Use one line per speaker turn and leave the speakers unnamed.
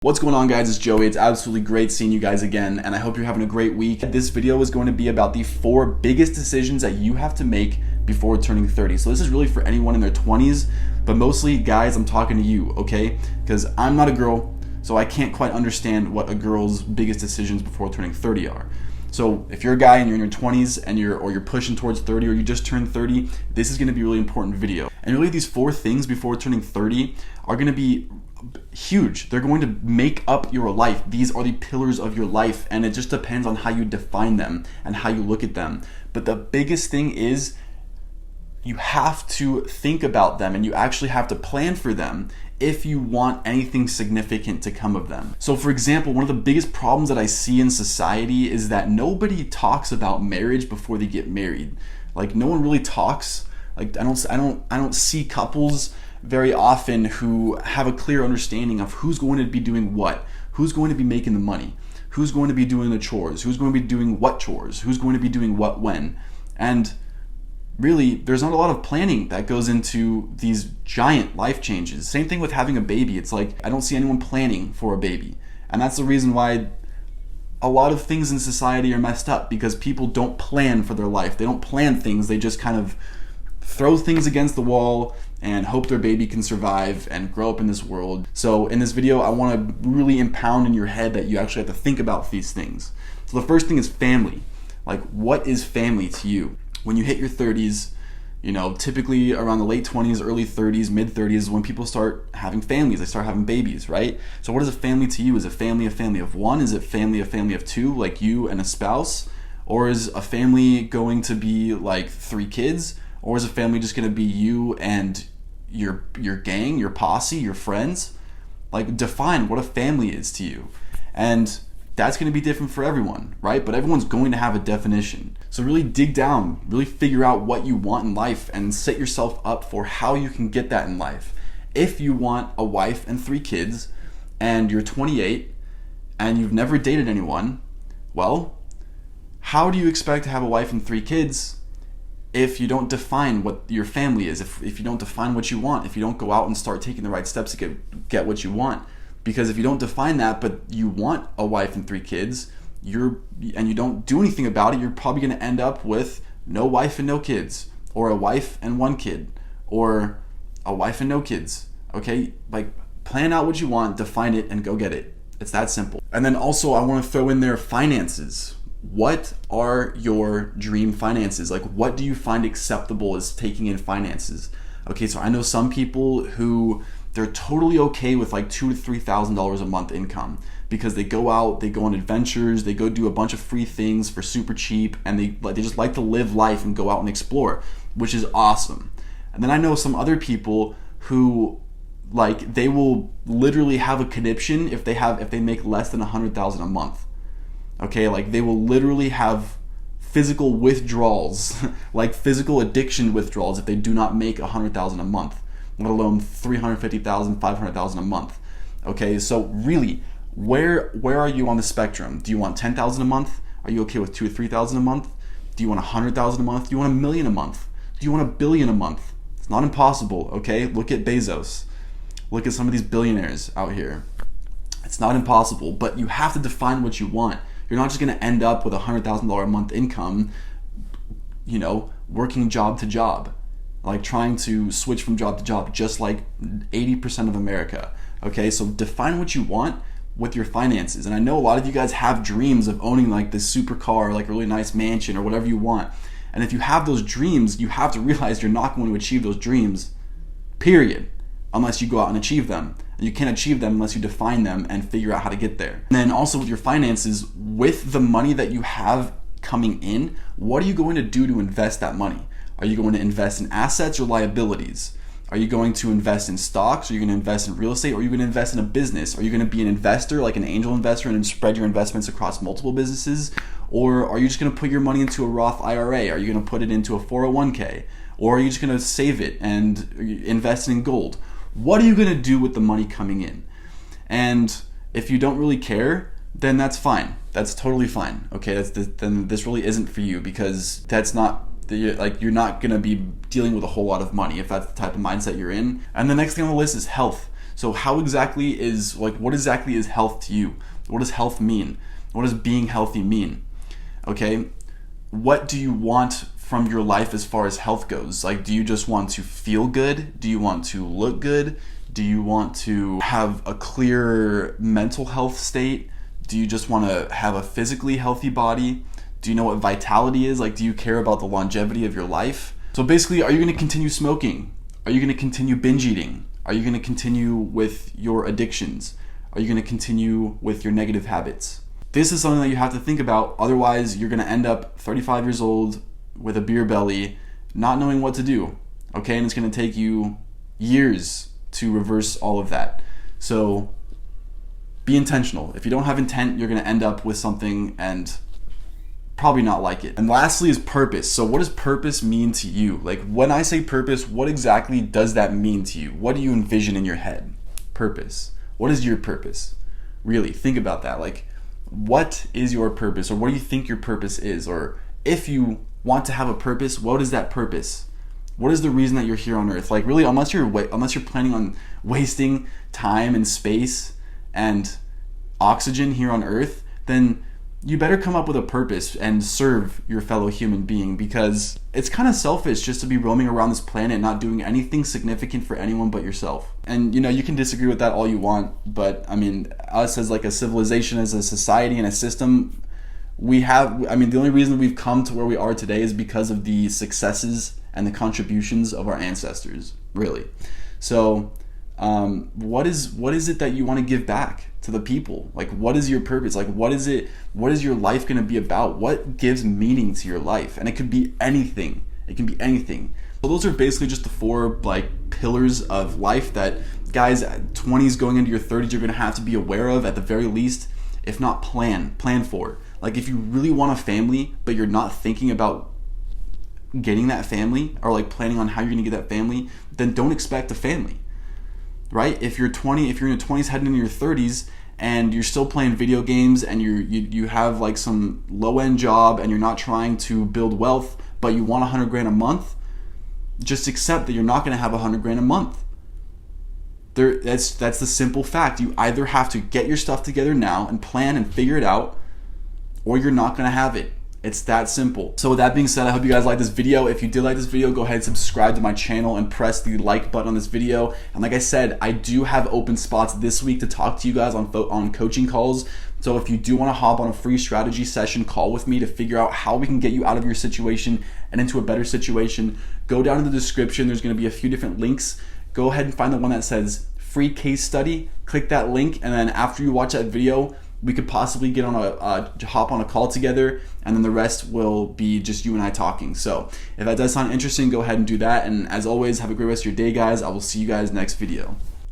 What's going on, guys? It's Joey. It's absolutely great seeing you guys again, and I hope you're having a great week. This video is going to be about the 4 biggest decisions that you have to make before turning 30. So this is really for anyone in their 20s, but mostly, guys, I'm talking to you, okay? Because I'm not a girl, so I can't quite understand what a girl's biggest decisions before turning 30 are. So if you're a guy and you're in your 20s and you're pushing towards 30 or you just turned 30, this is going to be a really important video. And really, these 4 things before turning 30 are going to be huge. They're going to make up your life. These are the pillars of your life, and it just depends on how you define them and how you look at them. But the biggest thing is you have to think about them and you actually have to plan for them if you want anything significant to come of them. So for example, one of the biggest problems that I see in society is that nobody talks about marriage before they get married. Like, no one really talks. Like, I don't see couples very often who have a clear understanding of who's going to be doing what, who's going to be making the money, who's going to be doing the chores, who's going to be doing what chores, who's going to be doing what when. And really, there's not a lot of planning that goes into these giant life changes. Same thing with having a baby. It's like, I don't see anyone planning for a baby. And that's the reason why a lot of things in society are messed up, because people don't plan for their life. They don't plan things. They just kind of throw things against the wall and hope their baby can survive and grow up in this world. So in this video, I want to really impound in your head that you actually have to think about these things. So the first thing is family. Like, what is family to you? When you hit your 30s, typically around the late 20s, early 30s, mid 30s is when people start having families. They start having babies, right? So what is a family to you? Is a family of one? Is it a family of 2, like you and a spouse? Or is a family going to be like 3 kids? Or is a family just going to be you and your gang, your posse, your friends? Like, define what a family is to you. And that's going to be different for everyone, right? But everyone's going to have a definition. So really dig down, really figure out what you want in life and set yourself up for how you can get that in life. If you want a wife and 3 kids and you're 28 and you've never dated anyone, well, how do you expect to have a wife and 3 kids if you don't define what your family is, if you don't define what you want, if you don't go out and start taking the right steps to get what you want? Because if you don't define that, but you want a wife and 3 kids, and you don't do anything about it, you're probably going to end up with no wife and no kids, or a wife and 1 kid, or a wife and no kids. Okay, like, plan out what you want, define it, and go get it. It's that simple. And then also, I want to throw in there finances. What are your dream finances? Like, what do you find acceptable as taking in finances? Okay, so I know some people who they're totally okay with like $2,000 to $3,000 a month income, because they go out, they go on adventures, they go do a bunch of free things for super cheap, and they just like to live life and go out and explore, which is awesome. And then I know some other people who, like, they will literally have a conniption if they make less than $100,000 a month. Okay, like, they will literally have physical withdrawals, like physical addiction withdrawals, if they do not make $100,000 a month, let alone $350,000, $500,000 a month. Okay, so really, where are you on the spectrum? Do you want $10,000 a month? Are you okay with $2,000 to $3,000 a month? Do you want $100,000 a month? Do you want $1 million a month? Do you want $1 billion a month? It's not impossible. Okay, look at Bezos. Look at some of these billionaires out here. It's not impossible, but you have to define what you want. You're not just going to end up with $100,000 a month income, working job to job, like trying to switch from job to job, just like 80% of America. Okay, so define what you want with your finances. And I know a lot of you guys have dreams of owning like this super car, like a really nice mansion or whatever you want. And if you have those dreams, you have to realize you're not going to achieve those dreams, period, unless you go out and achieve them. And you can't achieve them unless you define them and figure out how to get there. And then also with your finances, with the money that you have coming in, what are you going to do to invest that money? Are you going to invest in assets or liabilities? Are you going to invest in stocks? Are you going to invest in real estate? Or are you going to invest in a business? Are you going to be an investor, like an angel investor, and spread your investments across multiple businesses? Or are you just going to put your money into a Roth IRA? Are you going to put it into a 401k? Or are you just going to save it and invest in gold? What are you going to do with the money coming in? And if you don't really care, then that's fine. That's totally fine. Okay, then this really isn't for you, because that's not you're not going to be dealing with a whole lot of money if that's the type of mindset you're in. And the next thing on the list is health. So how exactly is, like, what exactly is health to you? What does health mean? What does being healthy mean? Okay, what do you want from your life as far as health goes? Like, do you just want to feel good? Do you want to look good? Do you want to have a clear mental health state? Do you just want to have a physically healthy body? Do you know what vitality is? Like, do you care about the longevity of your life? So basically, are you going to continue smoking? Are you going to continue binge eating? Are you going to continue with your addictions? Are you going to continue with your negative habits? This is something that you have to think about. Otherwise, you're going to end up 35 years old with a beer belly, not knowing what to do. Okay, and it's going to take you years to reverse all of that. So be intentional. If you don't have intent, you're going to end up with something and probably not like it. And lastly is purpose. So what does purpose mean to you? Like, when I say purpose, what exactly does that mean to you? What do you envision in your head? Purpose. What is your purpose? Really, think about that. Like, what is your purpose, or what do you think your purpose is? Or if you want to have a purpose, what is that purpose? What is the reason that you're here on earth? Like, really, unless you're planning on wasting time and space and oxygen here on earth, then you better come up with a purpose and serve your fellow human being, because it's kind of selfish just to be roaming around this planet not doing anything significant for anyone but yourself. And you can disagree with that all you want, but I mean, us as like a civilization, as a society and a system, the only reason we've come to where we are today is because of the successes and the contributions of our ancestors, really. So what is it that you want to give back to the people? Like, what is your purpose? Like, what is your life going to be about? What gives meaning to your life? And it could be anything. It can be anything. So those are basically just the 4 like pillars of life that guys at 20s going into your 30s you're going to have to be aware of, at the very least, if not plan for. Like, if you really want a family but you're not thinking about getting that family, or like planning on how you're going to get that family, then don't expect a family. Right? If you're in your 20s heading into your 30s and you're still playing video games and you have like some low-end job and you're not trying to build wealth, but you want $100,000 a month, just accept that you're not going to have $100,000 a month. That's the simple fact. You either have to get your stuff together now and plan and figure it out, or you're not going to have it. It's that simple. So with that being said, I hope you guys liked this video. If you did like this video, go ahead and subscribe to my channel and press the like button on this video. And like I said, I do have open spots this week to talk to you guys on coaching calls. So if you do want to hop on a free strategy session call with me to figure out how we can get you out of your situation and into a better situation, go down in the description. There's going to be a few different links. Go ahead and find the one that says free case study. Click that link, and then after you watch that video, we could possibly get on hop on a call together, and then the rest will be just you and I talking. So if that does sound interesting, go ahead and do that. And as always, have a great rest of your day, guys. I will see you guys next video.